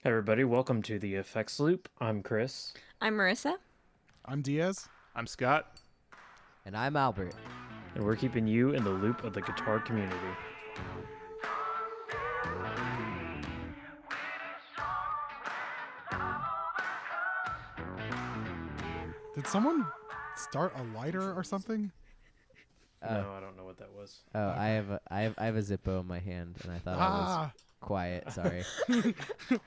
Hey everybody, welcome to the Effects Loop. I'm Chris. I'm Marissa. I'm Diaz. I'm Scott. And I'm Albert. And we're keeping you in the loop of the guitar community. Did someone start a lighter or something? No, I don't know what that was. Oh, I have a Zippo in my hand, and I thought I was quiet. Sorry.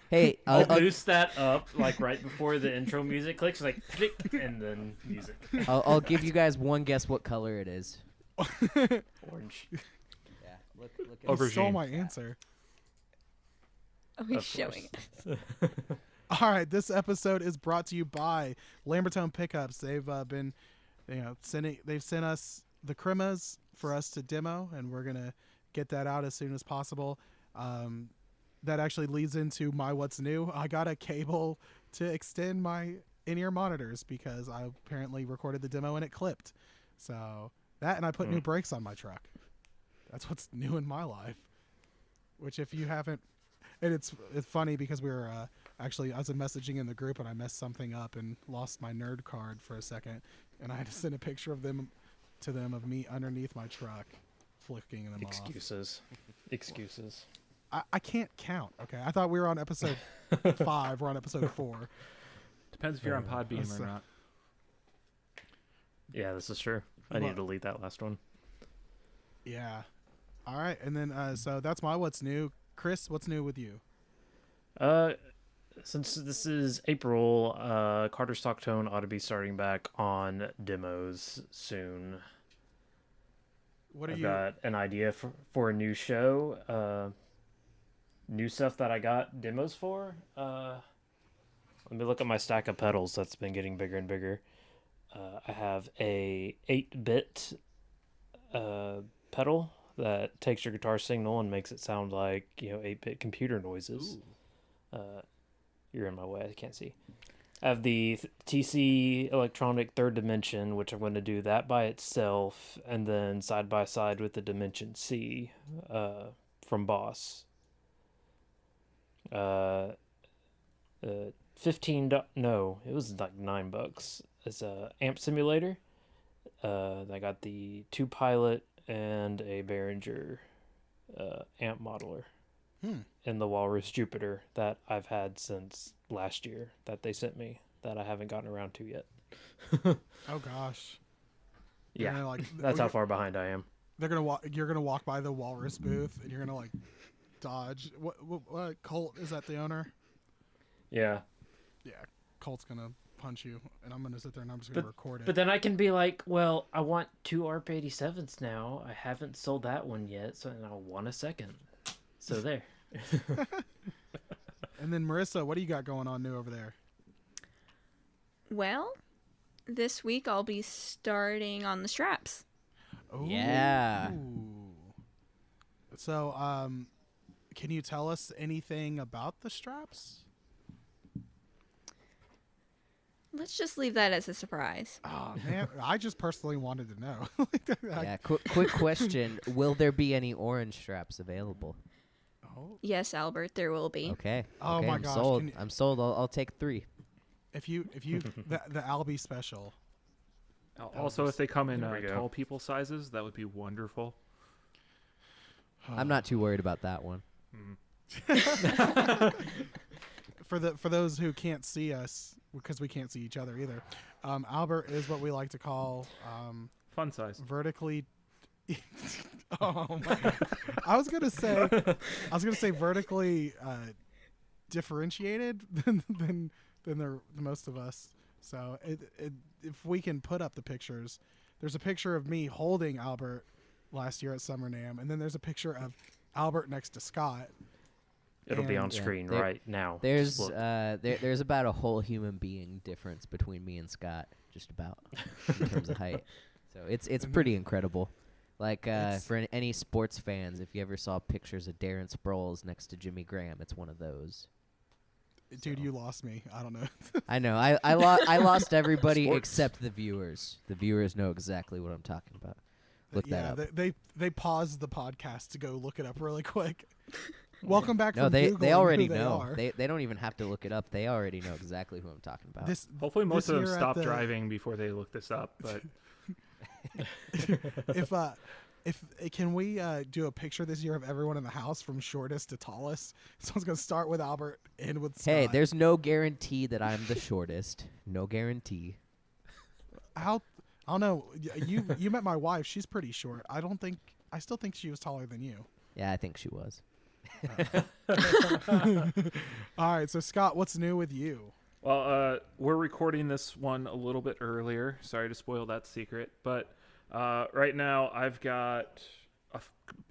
Hey, I'll boost that up like right before the intro music clicks, like click, and then music. I'll give you guys one guess what color it is. Orange. Yeah, look at You Aubergine. stole my answer. Oh, he's Of showing course. it. All right, this episode is brought to you by Lambertone Pickups. They've been, they've sent us the Crimas for us to demo, and we're gonna get that out as soon as possible. That actually leads into my what's new. I got a cable to extend my in-ear monitors because I apparently recorded the demo and it clipped. So that, and I put new brakes on my truck. That's what's new in my life. Which, if you haven't, and it's funny because we were actually, I was messaging in the group and I messed something up and lost my nerd card for a second, and I had to send a picture of them to them of me underneath my truck, flicking them Excuses. Excuses. off. I can't count. Okay, I thought we were on episode 5. We're on episode 4. Depends if you're on Podbeam or not. Yeah, this is true. I need to delete that last one. Yeah. All right, and then so that's my what's new. Chris, what's new with you? Since this is April, Carter Stocktone ought to be starting back on demos soon. What are I've you? got an idea for a new show. New stuff that I got demos for. Let me look at my stack of pedals that's been getting bigger and bigger. I have a 8-bit pedal that takes your guitar signal and makes it sound like 8-bit computer noises. You're in my way, I can't see. I have the TC Electronic Third Dimension, which I'm going to do that by itself, and then side by side with the Dimension C from Boss. 15. No, it was like $9. It's a amp simulator. I got the 2 Pilot and a Behringer amp modeler. In the Walrus Jupiter that I've had since last year that they sent me that I haven't gotten around to yet. Oh gosh. Yeah, that's how far behind I am. They're gonna walk. You're gonna walk by the Walrus booth, and you're gonna dodge. What Colt is that the owner? Yeah. Yeah, Colt's gonna punch you, and I'm gonna sit there and I'm just gonna record it. But then I can be like, well, I want 2 ARP 87s now. I haven't sold that one yet, so I want a second. So there. And then Marissa, what do you got going on new over there? Well, this week I'll be starting on the straps. Ooh. Yeah. So, can you tell us anything about the straps? Let's just leave that as a surprise. Oh man, I just personally wanted to know. Yeah. Quick question: will there be any orange straps available? Oh, Yes, Albert, there will be. Okay. Oh okay, my I'm gosh, Sold. can you- I'm sold. I'll take 3. if you the Albie special. Also, if they come in There we go. tall people sizes, that would be wonderful. I'm not too worried about that one. For those who can't see us, because we can't see each other either, Albert is what we like to call Fun size. vertically. Oh my God. I was gonna say vertically differentiated than the most of us. So if we can put up the pictures, there's a picture of me holding Albert last year at Summer NAMM, and then there's a picture of Albert next to Scott. It'll be on And- screen there- right now. There's Just look. there's about a whole human being difference between me and Scott, just about in terms of height. So it's pretty incredible. Like for any sports fans, if you ever saw pictures of Darren Sproles next to Jimmy Graham, it's one of those. Dude, So. you lost me. I don't know. I know. I lost everybody Sports. except the viewers. The viewers know exactly what I'm talking about. Look that up. They paused the podcast to go look it up really quick. Welcome back No, from they Googling already who they know. are. They don't even have to look it up. They already know exactly who I'm talking about. Hopefully, most this of them year at stop the- driving before they look this up. But if can we do a picture this year of everyone in the house from shortest to tallest? Someone's gonna start with Albert, end with Scott. Hey, there's no guarantee that I'm the shortest. No guarantee. how I don't know. You met my wife. She's pretty short. I still think she was taller than you. Yeah, I think she was. All right, so Scott, what's new with you? well, we're recording this one a little bit earlier. Sorry to spoil that secret, but right now I've got a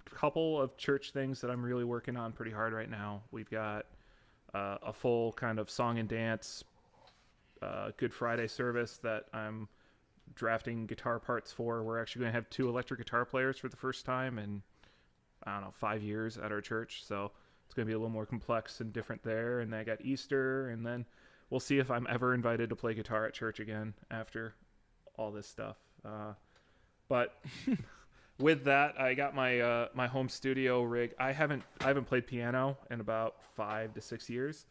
couple of church things that I'm really working on pretty hard right now. We've got a full kind of song and dance Good Friday service that I'm drafting guitar parts for. We're actually going to have 2 electric guitar players for the first time in, I don't know, 5 years at our church. So it's going to be a little more complex and different there. And then I got Easter, and then we'll see if I'm ever invited to play guitar at church again after all this stuff. But with that, I got my my home studio rig. I haven't played piano in about 5 to 6 years.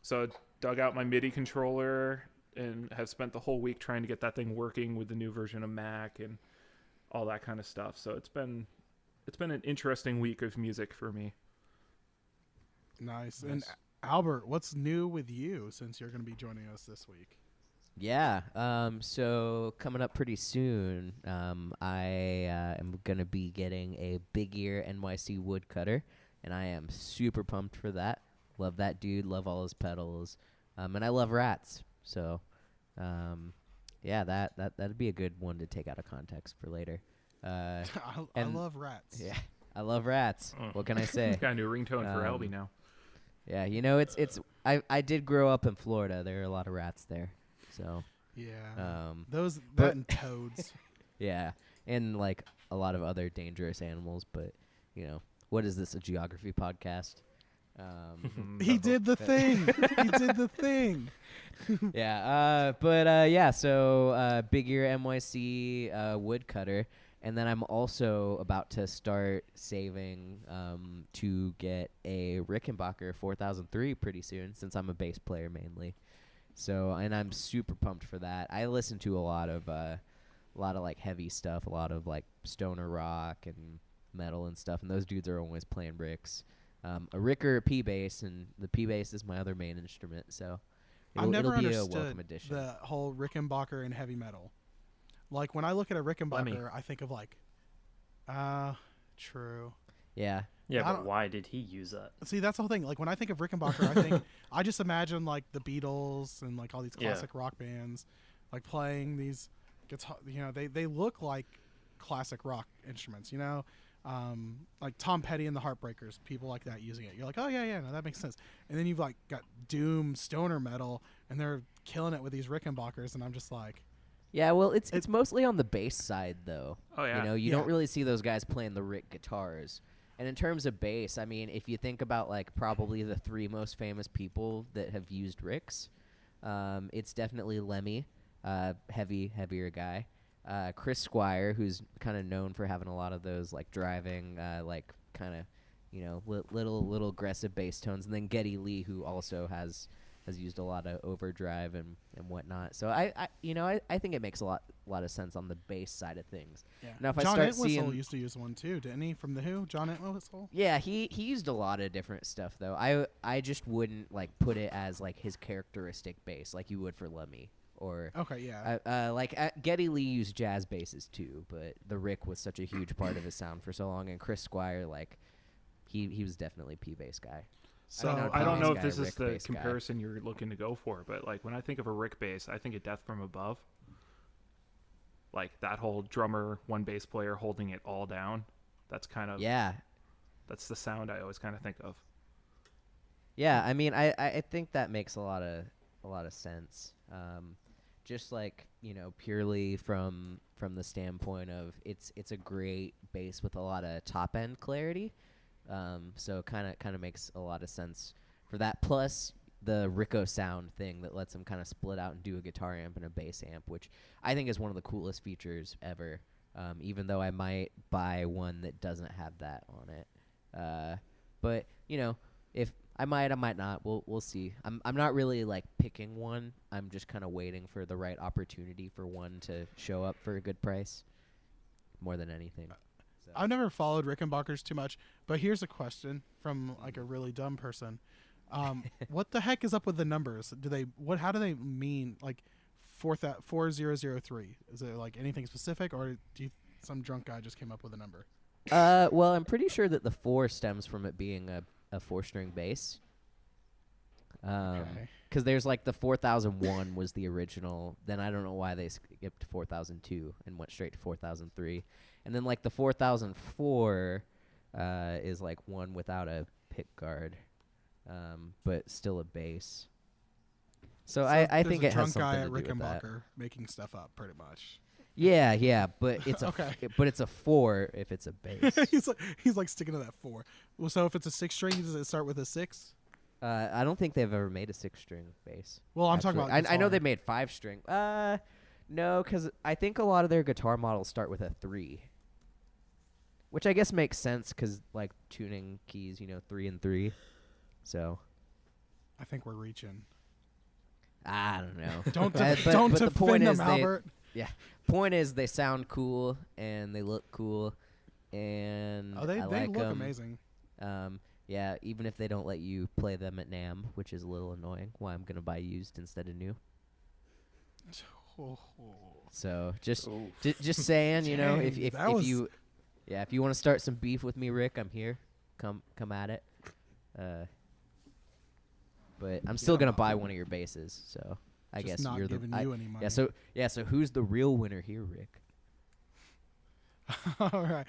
So I dug out my MIDI controller and have spent the whole week trying to get that thing working with the new version of Mac and all that kind of stuff. So it's been an interesting week of music for me. Nice. And Albert, what's new with you since you're going to be joining us this week? Yeah. So coming up pretty soon, I am gonna be getting a Big Ear NYC woodcutter, and I am super pumped for that. Love that dude. Love all his pedals, and I love rats. So, yeah, that'd be a good one to take out of context for later. I and- love rats. Yeah, I love rats. What can I say? Got a new ringtone for Albie now. Yeah, you know, I did grow up in Florida. There are a lot of rats there. So, Yeah. but- That and toads. yeah, and like a lot of other dangerous animals. But you know, what is this, a geography podcast? He did the thing. He did the thing. Yeah, yeah. So Big Ear NYC woodcutter, and then I'm also about to start saving to get a Rickenbacker 4003 pretty soon, since I'm a bass player mainly. So, and I'm super pumped for that. I listen to a lot of like heavy stuff, a lot of like stoner rock and metal and stuff, and those dudes are always playing ricks. A rick or a P bass, and the P bass is my other main instrument. So I've never it'll be a understood welcome addition. the whole Rickenbacker and heavy metal. Like when I look at a Rickenbacker, I think of like, true. Yeah. Yeah, I but don't- why did he use that? See, that's the whole thing. Like when I think of Rickenbacker, I just imagine like the Beatles and like all these Yeah. classic rock bands, like playing these guitar. You know, they look like classic rock instruments. You know, like Tom Petty and the Heartbreakers, people like that using it. You're like, oh yeah, no, that makes sense. And then you've like got doom stoner metal, and they're killing it with these Rickenbackers, and I'm just like, Yeah, well, it's mostly on the bass side, though. Oh, yeah. You know, you Yeah. don't really see those guys playing the Rick guitars. And in terms of bass, I mean, if you think about, like, probably the 3 most famous people that have used Ricks, it's definitely Lemmy, heavier guy. Chris Squire, who's kind of known for having a lot of those, like, driving, like, kind of, you know, little aggressive bass tones. And then Geddy Lee, who also has used a lot of overdrive and whatnot. So I think it makes a lot of sense on the bass side of things. yeah. Now, if I John start Entwistle seeing- used to use one too, didn't he? From the Who, John Entwistle. Yeah, he used a lot of different stuff though. I just wouldn't like put it as like his characteristic bass like you would for Lemmy or Okay, yeah. Geddy Lee used jazz basses too, but the Rick was such a huge part of his sound for so long, and Chris Squire, like he was definitely P bass guy. So I don't bass know guy, if this is Rick the bass guy. comparison you're looking to go for, but like when I think of a Rick bass, I think of Death from Above. Like that whole drummer, one bass player holding it all down. That's kind of that's the sound I always kind of think of. Yeah, I mean, I think that makes a lot of sense. Just like, you know, purely from the standpoint of it's a great bass with a lot of top end clarity. So kind of makes a lot of sense for that. Plus the Rico sound thing that lets him kind of split out and do a guitar amp and a bass amp, which I think is one of the coolest features ever. Even though I might buy one that doesn't have that on it. But if I might not. We'll see. I'm not really like picking one. I'm just kind of waiting for the right opportunity for one to show up for a good price, more than anything. So. I've never followed Rickenbackers too much, but here's a question from like a really dumb person. What the heck is up with the numbers? How do they mean like 4003? Is it like anything specific, or some drunk guy just came up with a number? Well, I'm pretty sure that the 4 stems from it being a 4-string bass. Okay. Because there's like the 4001 was the original. Then I don't know why they skipped 4002 and went straight to 4003. And then like the 4004 is like one without a pick guard, but still a bass. So I think it has something to do with that. There's a drunk guy at Rickenbacker making stuff up, pretty much. Yeah, but it's Okay. but it's a 4 if it's a bass. he's like sticking to that 4. Well, so if it's a 6 string, does it start with a 6? I don't think they've ever made a 6-string bass. Well, I'm talking about. I know they made 5-string. No, because I think a lot of their guitar models start with a 3, which I guess makes sense because like tuning keys, 3 and 3. So I think we're reaching. I don't know. Don't but the point defend is them, Albert. Point is they sound cool and they look cool, and Oh, they like look amazing. Yeah, even if they don't let you play them at NAMM, which is a little annoying. Why I'm gonna buy used instead of new. So just saying, Dang, if you want to start some beef with me, Rick, I'm here. Come at it. But I'm still gonna buy one of your basses. So I Just guess not you're the giving you any money. So who's the real winner here, Rick? All right.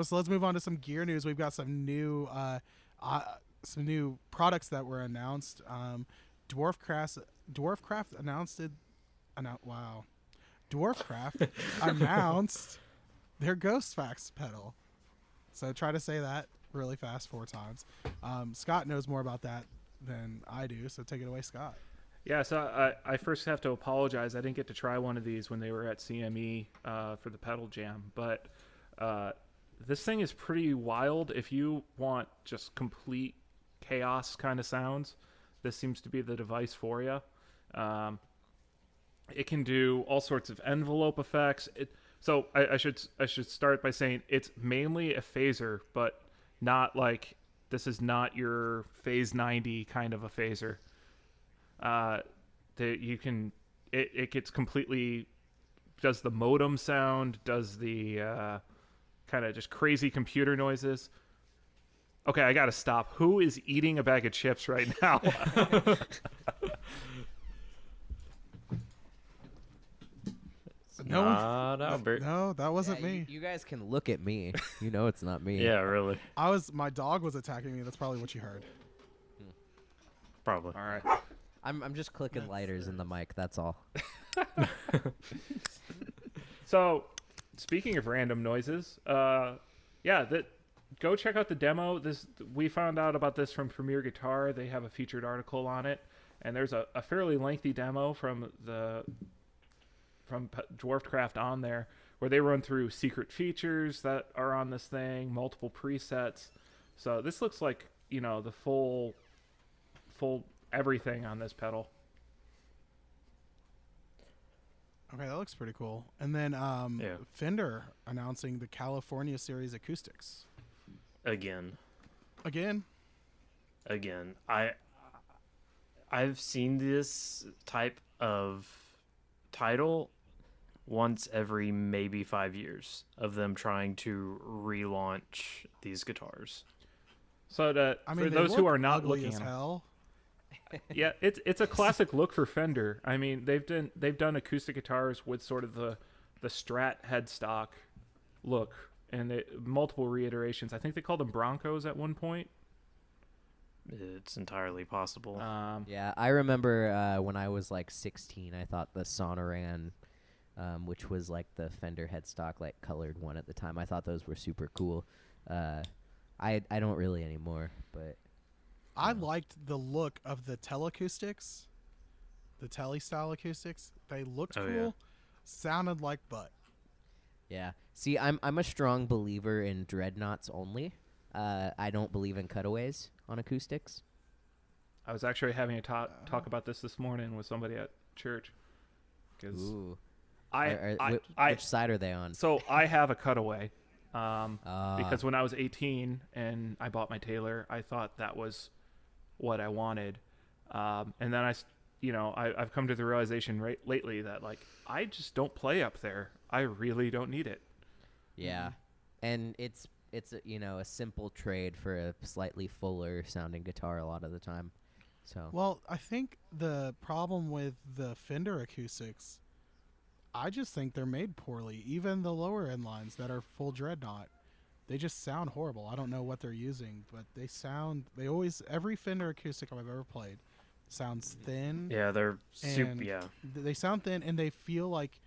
So let's move on to some gear news. We've got some new products that were announced. Dwarfcraft announced Dwarfcraft announced their Ghost Fax pedal. So try to say that really fast 4 times. Scott knows more about that than I do, so take it away, Scott. Yeah, so I first have to apologize. I didn't get to try one of these when they were at CME for the pedal jam, but this thing is pretty wild. If you want just complete chaos kind of sounds, this seems to be the device for you. It can do all sorts of envelope effects. So I should start by saying it's mainly a phaser, but not like this is not your phase 90 kind of a phaser. It gets completely, does the modem sound, does the kind of just crazy computer noises. Okay, I gotta stop. Who is eating a bag of chips right now? Not Albert. No, that wasn't me. You guys can look at me. It's not me. Yeah, really. My dog was attacking me. That's probably what you heard. Probably. All right. I'm just clicking lighters in the mic. That's all. So, speaking of random noises, go check out the demo. We found out about this from Premier Guitar. They have a featured article on it, and there's a fairly lengthy demo from Dwarfcraft on there, where they run through secret features that are on this thing, multiple presets. So this looks like the full everything on this pedal. Okay, that looks pretty cool. And then Fender announcing the California Series acoustics. Again. I've seen this type of title once every maybe 5 years of them trying to relaunch these guitars. So for those who are not looking as at hell. Yeah, it's a classic look for Fender. I mean, they've done acoustic guitars with sort of the Strat headstock look, and multiple reiterations. I think they called them Broncos at one point. It's entirely possible. Yeah, I remember when I was like 16, I thought the Sonoran, which was like the Fender headstock like colored one at the time, I thought those were super cool. I don't really anymore, but I liked the look of the Teleacoustics, the Tele style acoustics. They looked cool. Yeah. Sounded like butt. yeah. See, I'm a strong believer in dreadnoughts only. I don't believe in cutaways on acoustics. I was actually having a talk about this morning with somebody at church. Because Ooh. I Which side are they on? So I have a cutaway. Because when I was 18 and I bought my Taylor, I thought that was what I wanted. And then I've come to the realization lately that like I just don't play up there. I really don't need it. Yeah, and it's a simple trade for a slightly fuller sounding guitar a lot of the time. So Well, I think the problem with the Fender acoustics, I just think they're made poorly. Even the lower end lines that are full dreadnought, they just sound horrible. I don't know what they're using, but every Fender acoustic I've ever played sounds thin. Yeah, they're super. And Yeah, they sound thin, and they feel like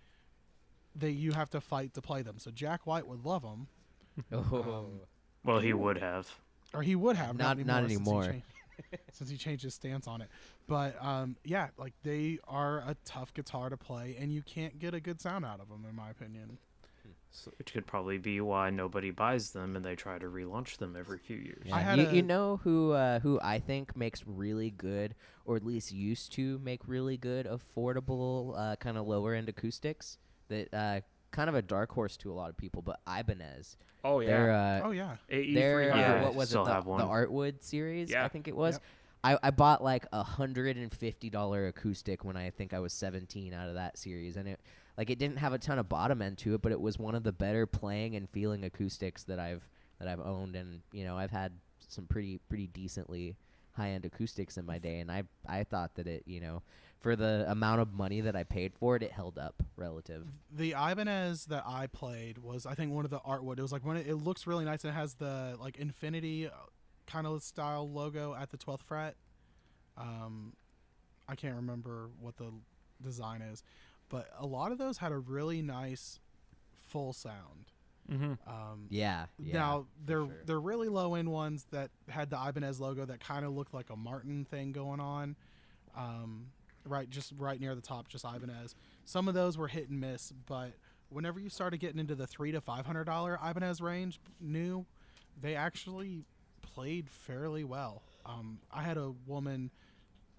you have to fight to play them. So Jack White would love them, well, he would have. or he would have. Not anymore. Since he changed his stance on it. But yeah, like they are a tough guitar to play, and you can't get a good sound out of them, in my opinion. Which could probably be why nobody buys them and they try to relaunch them every few years. Yeah. I had You know who I think makes really good, or at least used to make really good, affordable kind of lower end acoustics that kind of a dark horse to a lot of people, but Ibanez. Oh yeah. They're Oh yeah. AE they're 300. Yeah, what was it? still The have one. Artwood series, Yeah. I think it was. Yep. I bought like $150 acoustic when I think I was 17 out of that series, and it didn't have a ton of bottom end to it, but it was one of the better playing and feeling acoustics that I've owned, and I've had some pretty decently high end acoustics in my day, and I thought that it for the amount of money that I paid for it, it held up relative. The Ibanez that I played was, I think, one of the Artwood. It was like it looks really nice, and it has the like infinity kind of style logo at the 12th fret. I can't remember what the design is, but a lot of those had a really nice full sound. Mm-hmm. Yeah. Now sure. they're really low end ones that had the Ibanez logo that kind of looked like a Martin thing going on. Right near the top, just Ibanez. Some of those were hit and miss, but whenever you started getting into the $300 to $500 Ibanez range, new, they actually played fairly well. I had a woman,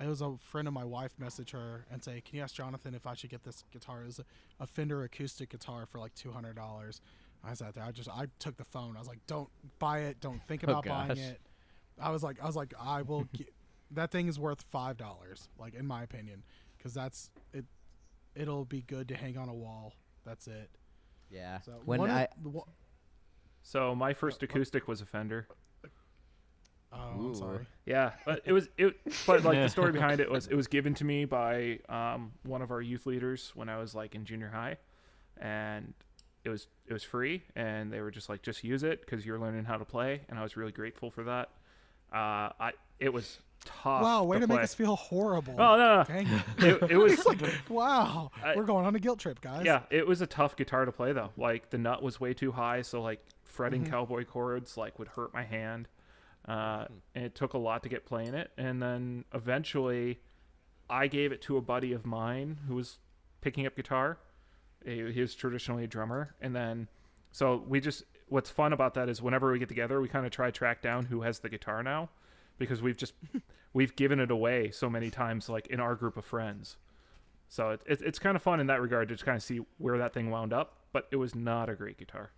it was a friend of my wife, message her and say, "Can you ask Jonathan if I should get this guitar?" It was a Fender acoustic guitar for like $200. I sat there, I took the phone. I was like, "Don't buy it. Don't think about buying gosh. it." I was like, I will get. That thing is worth $5, like in my opinion, because that's it. It'll be good to hang on a wall. That's it. Yeah. So So my first acoustic was a Fender. Oh, I'm sorry. Yeah, but but like the story behind it was given to me by one of our youth leaders when I was like in junior high, and it was free, and they were just like, just use it because you're learning how to play, and I was really grateful for that. It was tough. Wow, way to play. make us feel horrible. Oh no. Dang it. It was It's like, wow, we're going on a guilt trip, guys. Yeah, it was a tough guitar to play though. Like the nut was way too high, so like fretting cowboy chords like would hurt my hand. And it took a lot to get playing it, and then eventually I gave it to a buddy of mine who was picking up guitar. He was traditionally a drummer, and then so what's fun about that is whenever we get together we kind of track down who has the guitar now, because we've given it away so many times, like in our group of friends. So it's kind of fun in that regard to just kind of see where that thing wound up, but it was not a great guitar.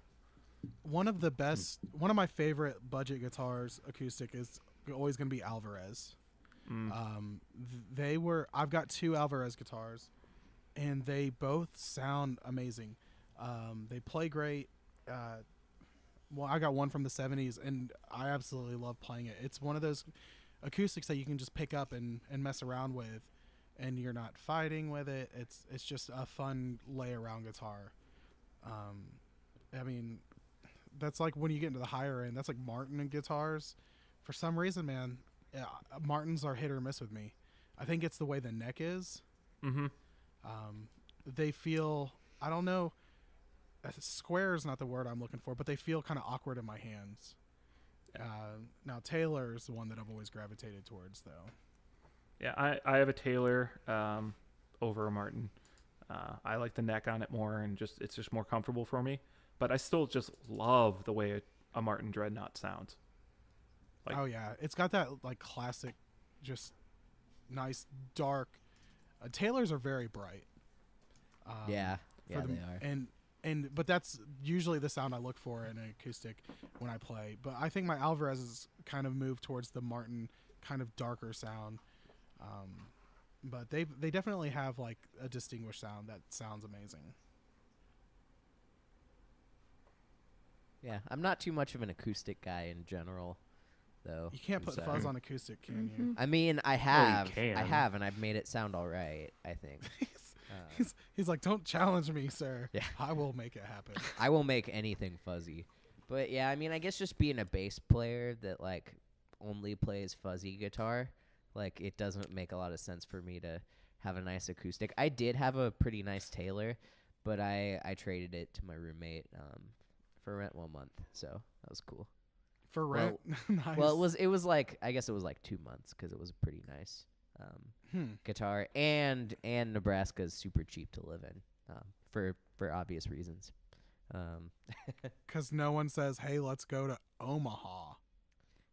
One of my favorite budget guitars acoustic is always going to be Alvarez. I've got two Alvarez guitars, and they both sound amazing. They play great. Well, I got one from the 70s, and I absolutely love playing it. It's one of those acoustics that you can just pick up and mess around with, and you're not fighting with it. It's just a fun lay around guitar. I mean, that's like when you get into the higher end, that's like Martin and guitars. For some reason, man, Martins are hit or miss with me. I think it's the way the neck is. Mm-hmm. They feel, I don't know, square is not the word I'm looking for, but they feel kind of awkward in my hands. Now Taylor is the one that I've always gravitated towards, though. Yeah, I have a Taylor over a Martin. I like the neck on it more, and it's just more comfortable for me. But I still just love the way a Martin Dreadnought sounds. Like, oh yeah, it's got that like classic, just nice dark. Taylors are very bright. Yeah, for they are. But that's usually the sound I look for in an acoustic when I play. But I think my Alvarez has kind of moved towards the Martin kind of darker sound. But they definitely have like a distinguished sound that sounds amazing. Yeah, I'm not too much of an acoustic guy in general, though. You can't put fuzz on acoustic, can you? I mean, I can. have, and I've made it sound all right, I think. He's like, don't challenge me, sir. Yeah. I will make it happen. I will make anything fuzzy. But yeah, I mean, I guess just being a bass player that like only plays fuzzy guitar, like it doesn't make a lot of sense for me to have a nice acoustic. I did have a pretty nice Taylor, but I traded it to my roommate for rent 1 month, so that was cool. For rent? Nice. Well, it was like, I guess it was like 2 months because it was pretty nice guitar, and Nebraska is super cheap to live in for obvious reasons. Because no one says, hey, let's go to Omaha.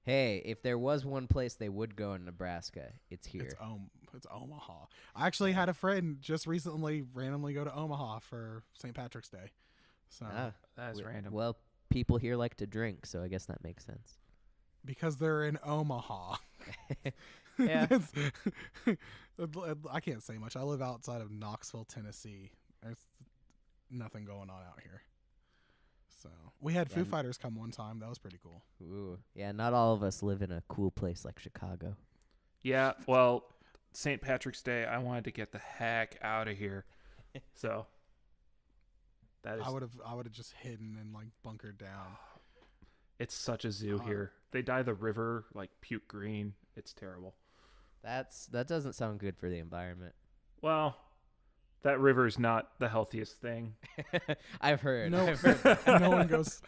Hey, if there was one place they would go in Nebraska, it's here. It's Omaha. I actually had a friend just recently randomly go to Omaha for St. Patrick's Day. So that's random. Well, people here like to drink, so I guess that makes sense. because they're in Omaha. Yeah. I can't say much. I live outside of Knoxville, Tennessee. There's nothing going on out here. So we had Foo Fighters come one time. That was pretty cool. Ooh. Yeah, not all of us live in a cool place like Chicago. Yeah, well, St. Patrick's Day, I wanted to get the heck out of here. So that is I would have just hidden and like bunkered down. It's such a zoo here. They dye the river like puke green. It's terrible. That doesn't sound good for the environment. Well, that river is not the healthiest thing. I've heard. No, I've heard. no one goes.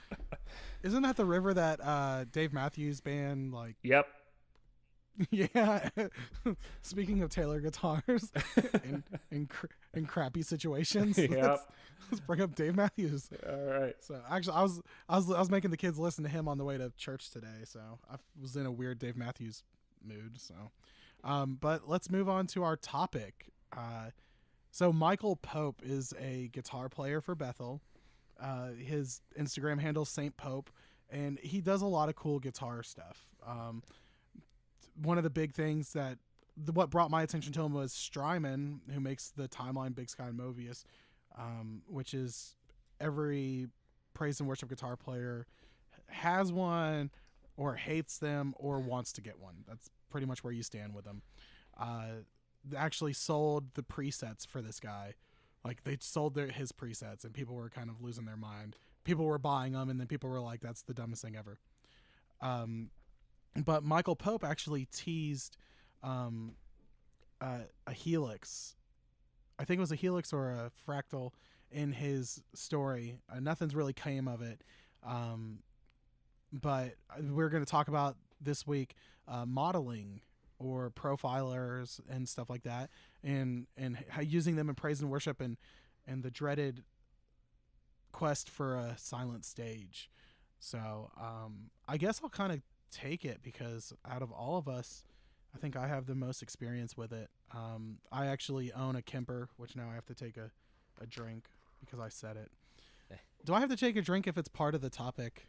Isn't that the river that Dave Matthews Band like? Yep. Yeah. Speaking of Taylor guitars in crappy situations, Yep. let's bring up Dave Matthews. All right. So actually, I was making the kids listen to him on the way to church today. So I was in a weird Dave Matthews mood. So, but let's move on to our topic. So Michael Pope is a guitar player for Bethel. His Instagram handle Saint Pope, and he does a lot of cool guitar stuff. One of the big things what brought my attention to him was Strymon, who makes the Timeline Big Sky and Mobius, which is every praise and worship guitar player has one or hates them or wants to get one. That's pretty much where you stand with them. They actually sold the presets for this guy. Like they sold his presets and people were kind of losing their mind. People were buying them and then people were like, that's the dumbest thing ever. But Michael Pope actually teased a helix. I think it was a helix or a fractal in his story. Nothing's really came of it. But we're going to talk about this week modeling or profilers and stuff like that, and how using them in praise and worship and the dreaded quest for a silent stage. So I guess I'll kind of take it because out of all of us, I think I have the most experience with it. I actually own a Kemper, which now I have to take a drink because I said it. Do I have to take a drink if it's part of the topic?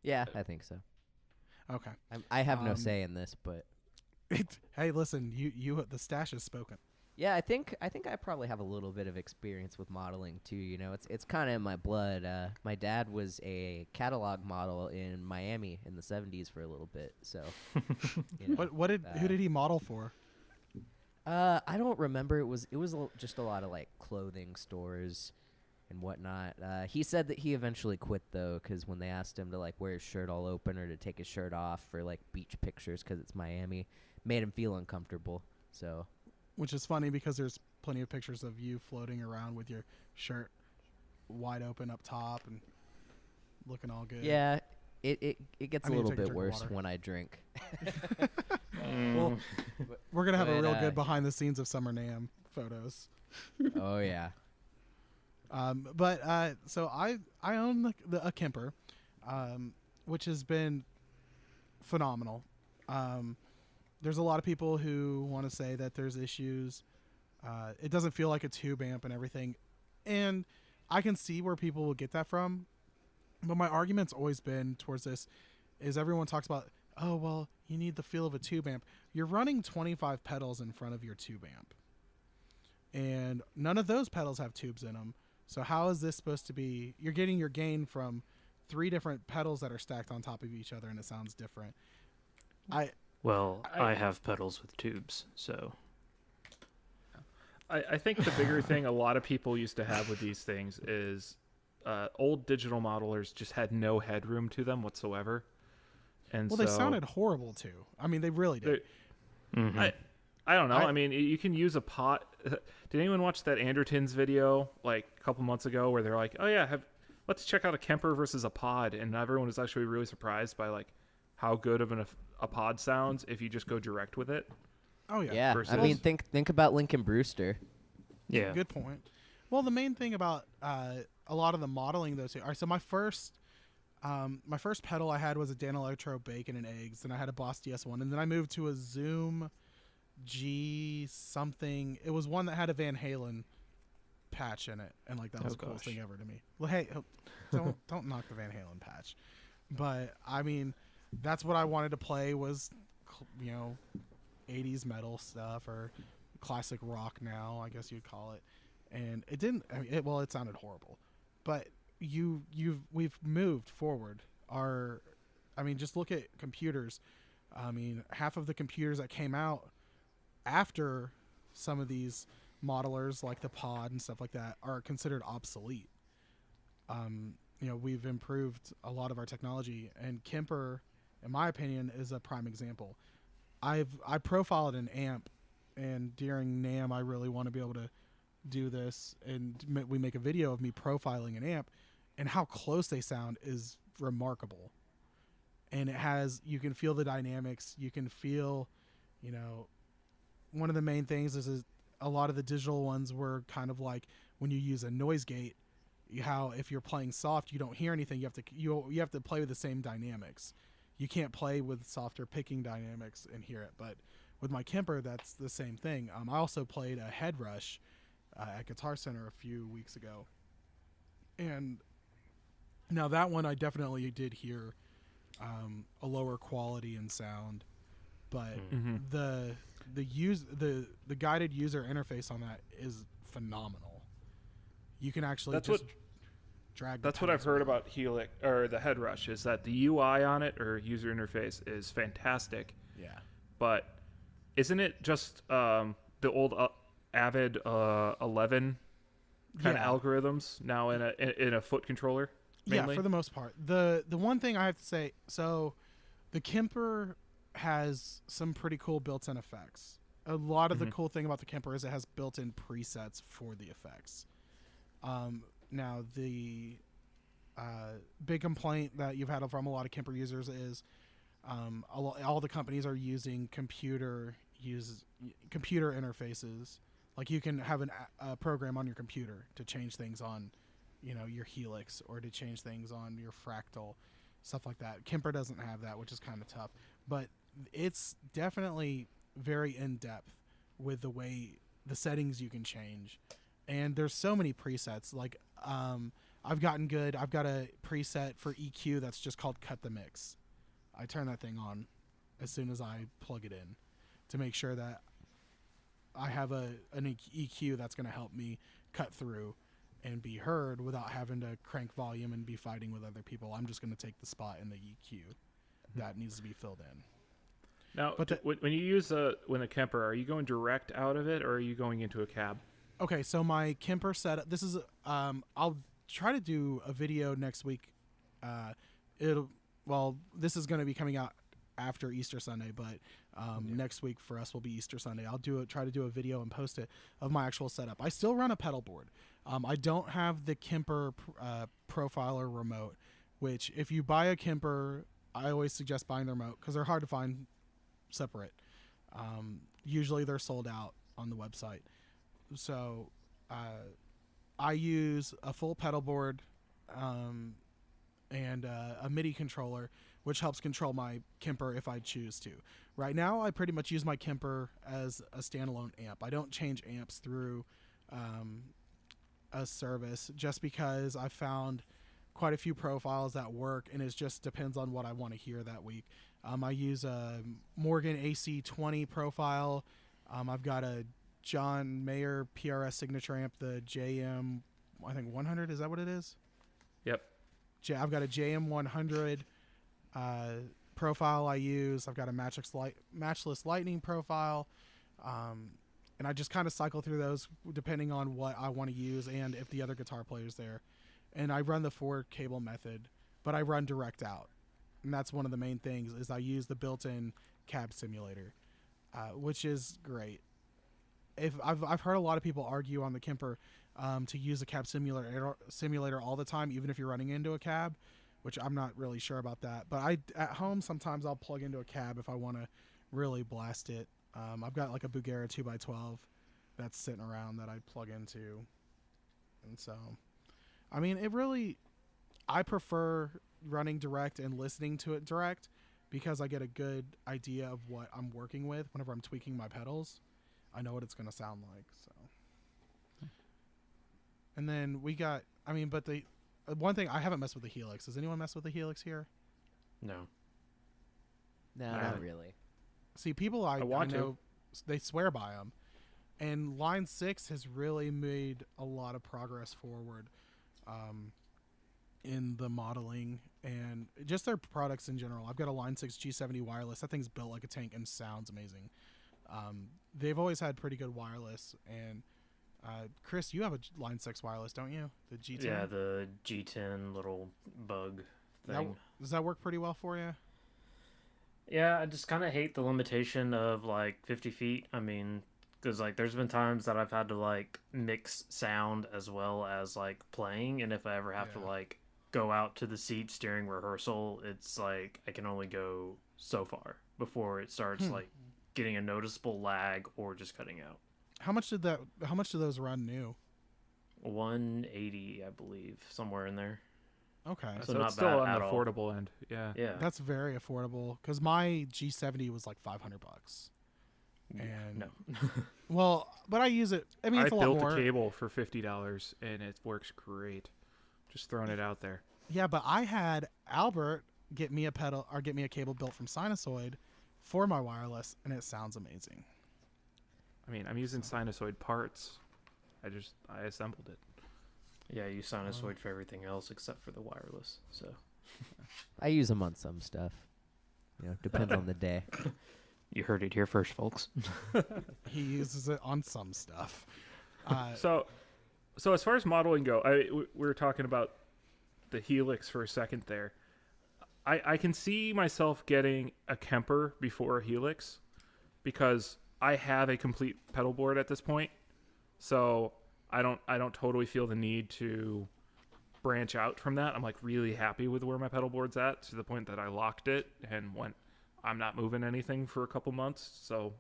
Yeah, I think so. Okay. I have no say in this, but hey, listen, you the stash is spoken. yeah, I think I probably have a little bit of experience with modeling too. You know, it's kind of in my blood. My dad was a catalog model in Miami in the '70s for a little bit, so. You know, Who did he model for? I don't remember. It was just a lot of like clothing stores and whatnot. He said that he eventually quit though, because when they asked him to like wear his shirt all open or to take his shirt off for like beach pictures, because it's Miami, made him feel uncomfortable. So. Which is funny because there's plenty of pictures of you floating around with your shirt wide open up top and looking all good. Yeah, it gets I a need to little take a bit drink of worse water. when I drink. Well, we're gonna have a But, real good behind the scenes of Summer NAMM photos. Oh yeah. So I own a Kemper, which has been phenomenal. There's a lot of people who want to say that there's issues. It doesn't feel like a tube amp and everything. And I can see where people will get that from. But my argument's always been towards this is everyone talks about, oh, well, you need the feel of a tube amp. You're running 25 pedals in front of your tube amp. And none of those pedals have tubes in them. So how is this supposed to be? You're getting your gain from 3 different pedals that are stacked on top of each other, and it sounds different. I have pedals with tubes, so I think the bigger thing a lot of people used to have with these things is old digital modelers just had no headroom to them whatsoever. And they sounded horrible too. I mean, they really did. I don't know. I mean, you can use a pot. Did anyone watch that Andertons video like a couple months ago where they're like, oh yeah, let's check out a Kemper versus a pod, and everyone was actually really surprised by like how good of a pod sounds if you just go direct with it. Oh yeah. Yeah. Versus... I mean, think about Lincoln Brewster. yeah. Good point. Well, the main thing about a lot of the modeling though too. All right, so my first pedal I had was a Dan Electro Bacon and Eggs, and I had a Boss DS1, and then I moved to a Zoom G something. It was one that had a Van Halen patch in it, and like that was the coolest thing ever to me. Well, hey, don't knock the Van Halen patch, but I mean, that's what I wanted to play was, 80s metal stuff or classic rock now, I guess you'd call it. And it didn't. I mean, it sounded horrible, but we've moved forward. Just look at computers. I mean, half of the computers that came out after some of these modelers, like the Pod and stuff like that, are considered obsolete. We've improved a lot of our technology, and Kemper, in my opinion, is a prime example. I profiled an amp, and during NAMM, I really want to be able to do this, and we make a video of me profiling an amp, and how close they sound is remarkable. And you can feel the dynamics, you can feel, one of the main things is a lot of the digital ones were kind of like when you use a noise gate, how if you're playing soft, you don't hear anything. You have to play with the same dynamics. You can't play with softer picking dynamics and hear it. But with my Kemper, that's the same thing. I also played a Head Rush at Guitar Center a few weeks ago, and now that one I definitely did hear a lower quality in sound, but the guided user interface on that is phenomenal. You can actually drag. That's what I've heard about Helix or the Head Rush, is that the UI on it or user interface is fantastic. Yeah. But isn't it just the old Avid 11 kind of algorithms now in a foot controller? Mainly? Yeah, for the most part. The one thing I have to say, so the Kemper has some pretty cool built-in effects. A lot of the cool thing about the Kemper is it has built-in presets for the effects. Now, the big complaint that you've had from a lot of Kemper users is all the companies are using computer interfaces. Like you can have a program on your computer to change things on, your Helix, or to change things on your Fractal, stuff like that. Kemper doesn't have that, which is kind of tough. But it's definitely very in-depth with the way the settings you can change. And there's so many presets. Like I've gotten good. I've got a preset for EQ that's just called Cut the Mix. I turn that thing on as soon as I plug it in to make sure that I have an EQ that's going to help me cut through and be heard without having to crank volume and be fighting with other people. I'm just going to take the spot in the EQ that needs to be filled in. Now, when you use a Kemper, are you going direct out of it, or are you going into a cab? Okay, so my Kemper setup. This is I'll try to do a video next week. This is going to be coming out after Easter Sunday, but next week for us will be Easter Sunday. I'll try to do a video and post it of my actual setup. I still run a pedal board. I don't have the Kemper profiler remote, which if you buy a Kemper, I always suggest buying the remote because they're hard to find separate. Usually they're sold out on the website. So I use a full pedal board and a MIDI controller, which helps control my Kemper if I choose to. Right now, I pretty much use my Kemper as a standalone amp. I don't change amps through a service just because I found quite a few profiles that work, and it just depends on what I want to hear that week. I use a Morgan AC20 profile. I've got a John Mayer PRS signature amp, the JM, I think 100. Is that what it is? Yep. I've got a JM 100 profile I use. I've got a matchless lightning profile. And I just kind of cycle through those depending on what I want to use and if the other guitar player's there. And I run the 4-cable method, but I run direct out. And that's one of the main things is I use the built-in cab simulator, which is great. If I've heard a lot of people argue on the Kemper to use a cab simulator all the time, even if you're running into a cab, which I'm not really sure about that. But at home sometimes I'll plug into a cab if I want to really blast it. I've got like a Bugera 2x12 that's sitting around that I plug into, and so I mean I prefer running direct and listening to it direct because I get a good idea of what I'm working with whenever I'm tweaking my pedals. I know what it's going to sound like. So, and then we got, but the one thing, I haven't messed with the Helix. Does anyone mess with the Helix here? No. No, not really. See, people I know, they swear by them. And Line 6 has really made a lot of progress forward in the modeling and just their products in general. I've got a Line 6 G70 wireless. That thing's built like a tank and sounds amazing. They've always had pretty good wireless. And Chris, you have a Line 6 wireless, don't you? The G10? Yeah, the G10 little bug thing. Does that work pretty well for you? Yeah, I just kind of hate the limitation of like 50 feet. Because like there's been times that I've had to like mix sound as well as like playing, and if I ever have to like go out to the seats during rehearsal, it's like I can only go so far before it starts like getting a noticeable lag or just cutting out. How much do those run new? 180, I believe, somewhere in there. Okay, So So not it's still bad on at the all. affordable end. Yeah. Yeah. that's very affordable because my G70 was like $500. Yeah, And no. well, but I use it. I It's a lot built more. a cable for $50 and it works great. Just throwing it out there. Yeah, but I had Albert get me a cable built from Sinasoid for my wireless, and it sounds amazing. I'm using Sinasoid parts. I assembled it. Yeah, you Sinasoid for everything else except for the wireless. So I use them on some stuff. Depends on the day. you heard it here first, folks. He uses it on some stuff. So as far as modeling go, we were talking about the Helix for a second there. I can see myself getting a Kemper before a Helix because I have a complete pedal board at this point. So I don't totally feel the need to branch out from that. I'm like really happy with where my pedal board's at to the point that I locked it and went, I'm not moving anything for a couple months. So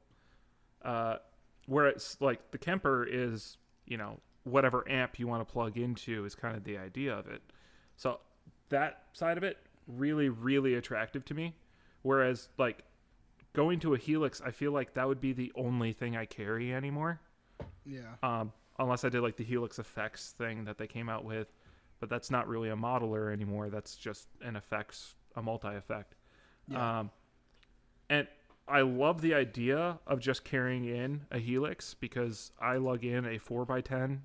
whereas like the Kemper is, whatever amp you want to plug into is kind of the idea of it. So that side of it, really, really attractive to me. Whereas like going to a Helix, I feel like that would be the only thing I carry anymore. Yeah. Unless I did like the Helix Effects thing that they came out with, but that's not really a modeler anymore. That's just a multi-effect. Yeah. And I love the idea of just carrying in a Helix because I lug in a 4x10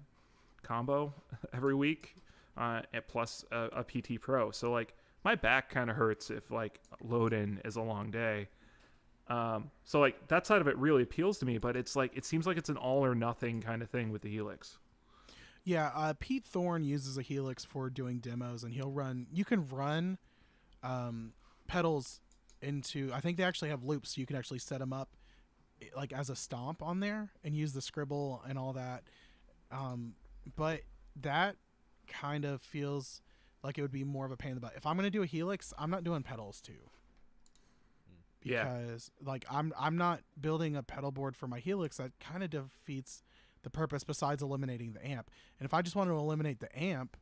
combo every week, and plus a PT Pro. So like my back kind of hurts if like load-in is a long day. So like that side of it really appeals to me, but it's like it seems like it's an all or nothing kind of thing with the Helix. Yeah, Pete Thorne uses a Helix for doing demos, and you can run pedals into, I think they actually have loops, so you can actually set them up like as a stomp on there and use the scribble and all that. But that kind of feels like it would be more of a pain in the butt. If I'm going to do a Helix, I'm not doing pedals too. Because like I'm not building a pedal board for my Helix. That kind of defeats the purpose besides eliminating the amp. And if I just want to eliminate the amp,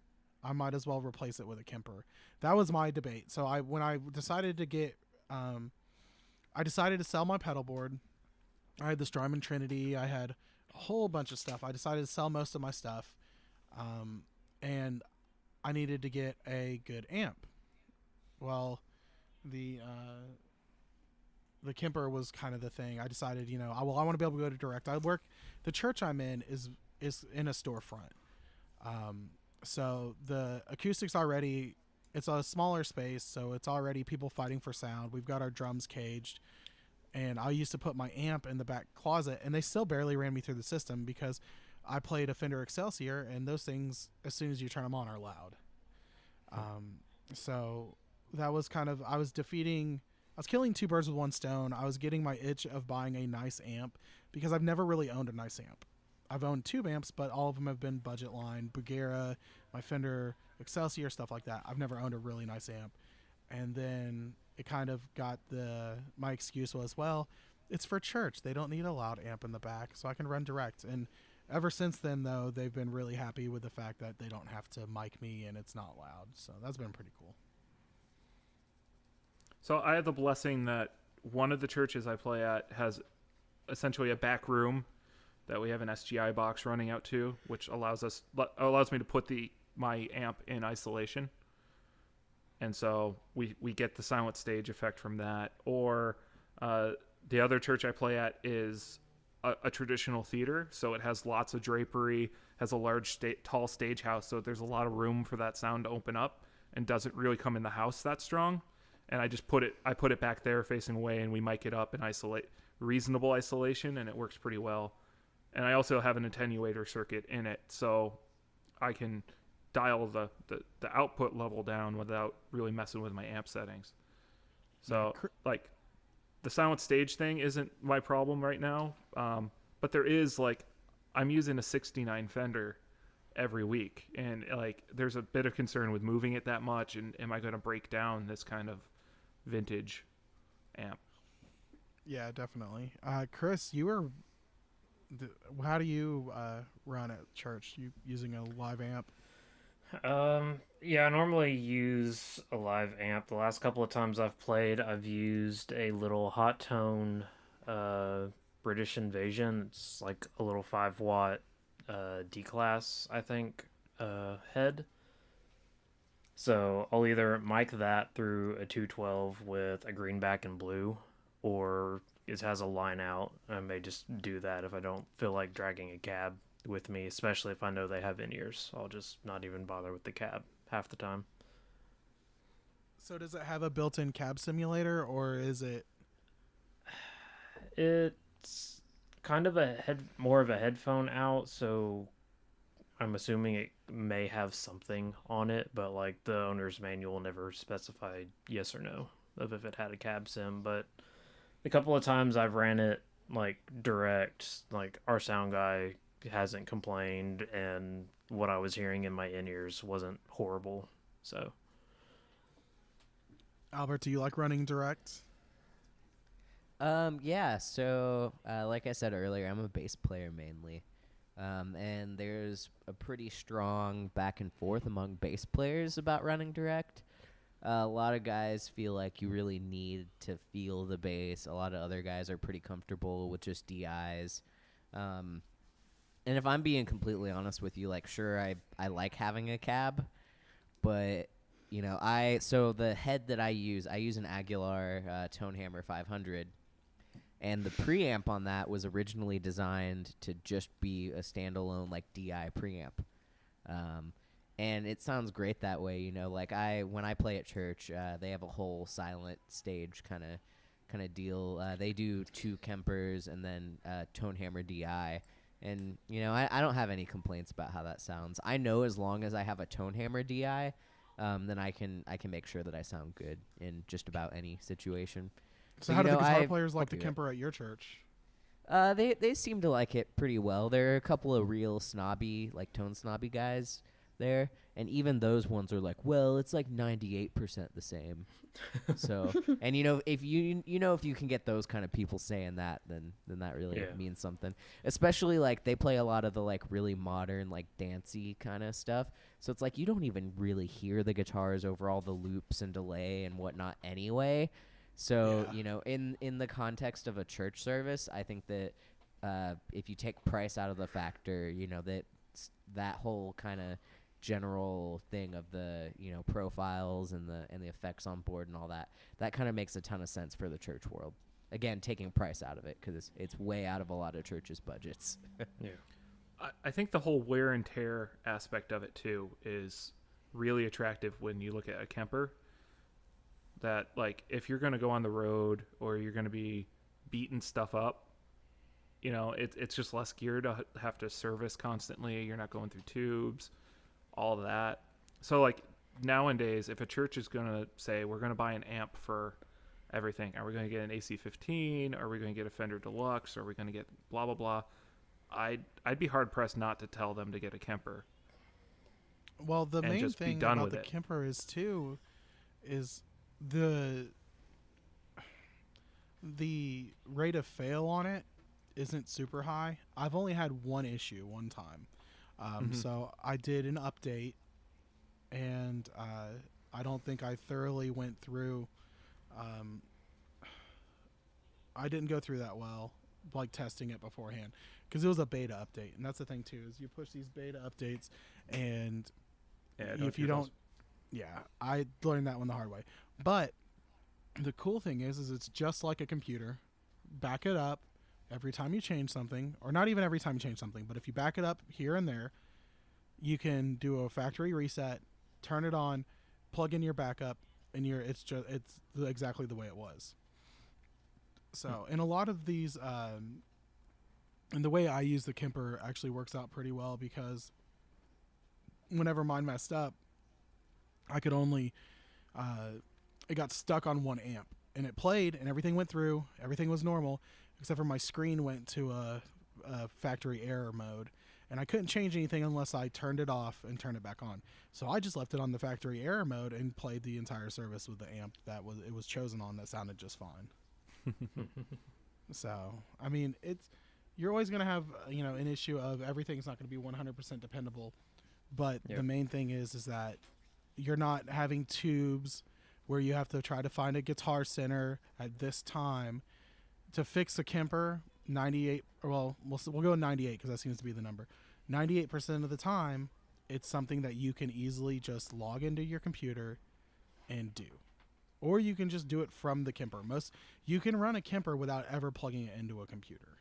I might as well replace it with a Kemper. That was my debate. So when I decided to get, I decided to sell my pedal board. I had the Strymon Trinity. I had a whole bunch of stuff. I decided to sell most of my stuff, and I needed to get a good amp. Well, the Kemper was kind of the thing. I decided, I want to be able to go to direct. The church I'm in is in a storefront. So the acoustics already, it's a smaller space, so it's already people fighting for sound. We've got our drums caged, and I used to put my amp in the back closet, and they still barely ran me through the system because I played a Fender Excelsior, and those things, as soon as you turn them on, are loud. So that was I was killing two birds with one stone. I was getting my itch of buying a nice amp because I've never really owned a nice amp. I've owned tube amps, but all of them have been budget line, Bugera, my Fender Excelsior, stuff like that. I've never owned a really nice amp. And then it kind of got my excuse was, well, it's for church. They don't need a loud amp in the back, so I can run direct. And ever since then, though, they've been really happy with the fact that they don't have to mic me and it's not loud. So that's been pretty cool. So I have the blessing that one of the churches I play at has essentially a back room that we have an SGI box running out to, which allows me to put my amp in isolation. And so we get the silent stage effect from that. Or the other church I play at is a traditional theater, so it has lots of drapery, has a large tall stage house, so there's a lot of room for that sound to open up and doesn't really come in the house that strong. And I just put it back there facing away, and we mic it up and isolate, reasonable isolation, and it works pretty well. And I also have an attenuator circuit in it, so I can dial the output level down without really messing with my amp settings. So like the silent stage thing isn't my problem right now, but there is I'm using a 69 Fender every week, and there's a bit of concern with moving it that much, and am I going to break down this kind of vintage amp? Yeah, definitely. Chris, how do you run at church? You using a live amp? Yeah, I normally use a live amp. The last couple of times I've played, I've used a little hot tone British Invasion. It's like a little 5-watt D-class, I think, head. So I'll either mic that through a 212 with a greenback and blue, or it has a line out. I may just do that if I don't feel like dragging a cab with me, especially if I know they have in-ears. I'll just not even bother with the cab half the time. So does it have a built-in cab simulator, or is it? It's kind of more of a headphone out, so I'm assuming it may have something on it, but the owner's manual never specified yes or no of if it had a cab sim. But the couple of times I've ran it direct, our sound guy hasn't complained, and what I was hearing in my in-ears wasn't horrible. So Albert, do you like running direct? Yeah, so like I said earlier, I'm a bass player mainly. And there's a pretty strong back and forth among bass players about running direct. A lot of guys feel like you really need to feel the bass. A lot of other guys are pretty comfortable with just DIs. And if I'm being completely honest with you, sure, I like having a cab, but so the head that I use an Aguilar Tonehammer 500. And the preamp on that was originally designed to just be a standalone DI preamp, and it sounds great that way. When I play at church, they have a whole silent stage kind of deal. They do 2 Kempers and then Tonehammer DI, and I don't have any complaints about how that sounds. I know as long as I have a Tonehammer DI, then I can make sure that I sound good in just about any situation. So how do the guitar players like the Kemper at your church? They seem to like it pretty well. There are a couple of real snobby, tone snobby guys there, And even those ones are like, well, it's like 98% the same. So, and if if you can get those kind of people saying that, then that really means something. Especially like they play a lot of the like really modern, like dancey kind of stuff. So it's like you don't even really hear the guitars over all the loops and delay and whatnot anyway. So, in the context of a church service, I think that if you take price out of the factor, that whole kind of general thing of the profiles and the effects on board and all that kind of makes a ton of sense for the church world. Again, taking price out of it because it's way out of a lot of churches' budgets. Yeah. I think the whole wear and tear aspect of it too is really attractive when you look at a Kemper. That like if you're going to go on the road or you're going to be beating stuff up, it's just less gear to have to service constantly. You're not going through tubes, all of that. So like nowadays, if a church is going to say we're going to buy an amp for everything, are we going to get an AC-15? Are we going to get a Fender Deluxe? Are we going to get blah blah blah? I'd be hard pressed not to tell them to get a Kemper. Well, the main thing about the Kemper is the rate of fail on it isn't super high. I've only had one issue one time. So I did an update, and I don't think I thoroughly went through. I didn't go through that well, like testing it beforehand, because it was a beta update, and that's the thing too is you push these beta updates, and if you don't, I learned that one the hard way. But the cool thing is it's just like a computer. Back it up every time you change something, or not even every time you change something, but if you back it up here and there, you can do a factory reset, turn it on, plug in your backup, and it's exactly the way it was. So, in a lot of these, and the way I use the Kemper actually works out pretty well, because whenever mine messed up, I could only it got stuck on one amp, and it played and everything went through, everything was normal, except for my screen went to a factory error mode, and I couldn't change anything unless I turned it off and turned it back on. So I just left it on the factory error mode and played the entire service with the amp it was chosen on that sounded just fine. So I mean, you're always going to have an issue of everything's not going to be 100% dependable, but the main thing is that you're not having tubes where you have to try to find a guitar center at this time to fix a Kemper. 98, well, we'll go 98 because that seems to be the number. 98% of the time, it's something that you can easily just log into your computer and do. Or you can just do it from the Kemper. You can run a Kemper without ever plugging it into a computer.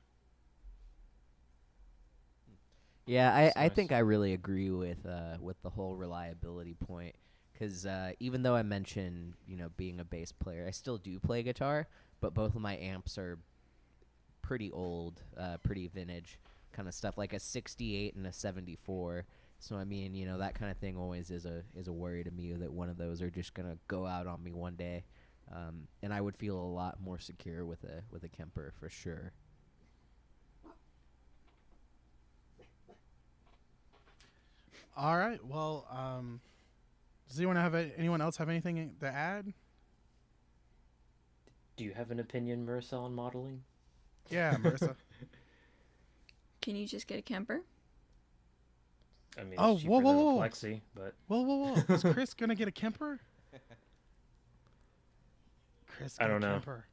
Yeah, I think I really agree with the whole reliability point, because even though I mentioned being a bass player, I still do play guitar, but both of my amps are pretty old, pretty vintage kind of stuff, like a 68 and a 74. So I mean, that kind of thing always is a worry to me that one of those are just gonna go out on me one day, and I would feel a lot more secure with a Kemper for sure. All right. Well, does anyone else have anything to add? Do you have an opinion, Marissa, on modeling? Yeah, Marissa. Can you just get a Kemper? I mean, oh, it's whoa, cheaper than a whoa. Plexi, but Whoa. Is Chris going to get a Kemper? Chris, I don't know. Kemper.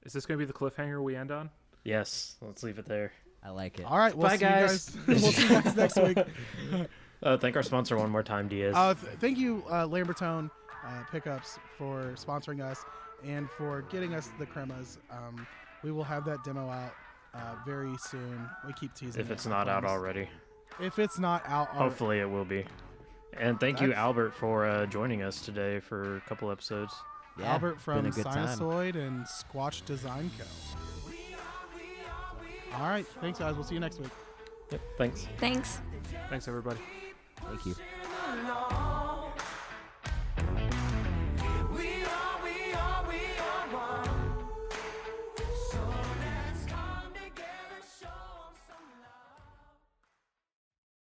Is this going to be the cliffhanger we end on? yes, let's leave it there. I like it. All right. Bye, guys. We'll see you guys next week. Thank our sponsor one more time, Diaz. Thank you, Lambertone Pickups, for sponsoring us and for getting us the cremas. We will have that demo out very soon. We keep teasing if it, it's I not out promise. already. If it's not out already. Hopefully it will be. And thank you, That's- Albert, for joining us today for a couple episodes. Yeah, Albert been from a good time. Sinasoid and Sqyatch Design Co. All right. Thanks, guys. We'll see you next week. Yep, thanks. Thanks. Thanks, everybody. Thank you.